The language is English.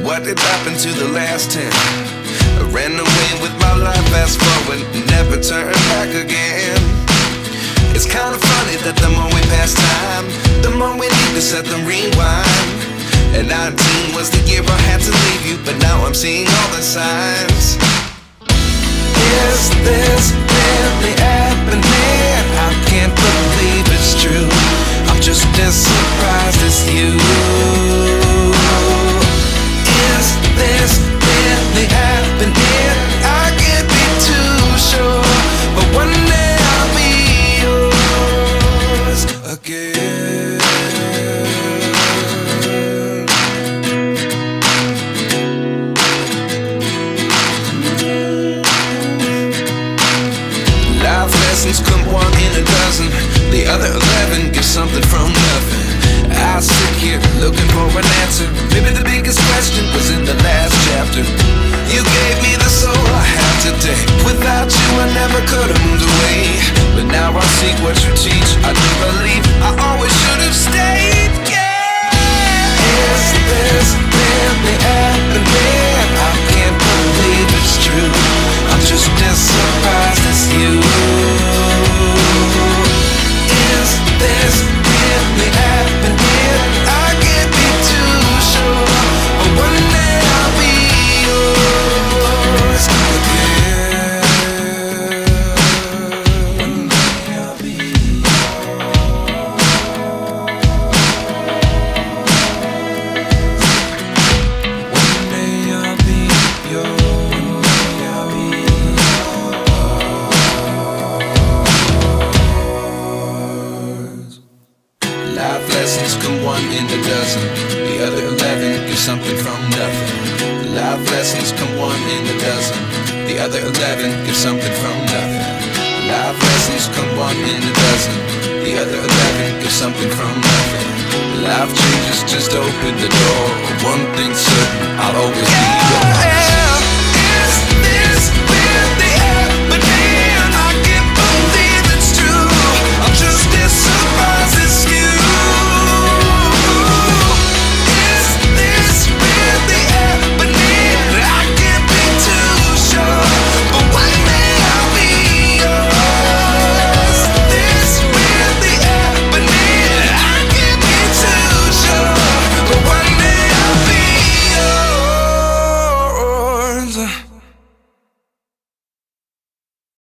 what did happen to the last 10? I ran away with my life, fast forward, never turn back again. It's kinda funny that the more we pass time, the more we need to set the rewind. And 19 was the year I had to leave you, but now I'm seeing all the signs. Is this really happening? I can't believe it's true. I'm just as surprised as you. Is this really happening? I can't be too sure, but one day I'll be yours again. Life lessons come one in a dozen. The other 11 give something from nothing. I sit here looking for an answer. Maybe the biggest question was in the last chapter. You gave me the soul I have today. Without you I never could have moved away. But now I see what you teach. I do believe I always should have stayed. Yeah. Is this really happening? I can't believe it's true. I'm just as surprised as you. Is this really happening? I can't be too sure, but one day I'll be yours again. One day I'll be yours. One day I'll be yours. Life lessons come one in a dozen. The other 11 give something from nothing. Life lessons come one in a dozen. The other 11 give something from nothing. Life lessons come one in a dozen. The other 11 give something from nothing. Life changes just open the door. One thing's certain, I'll always be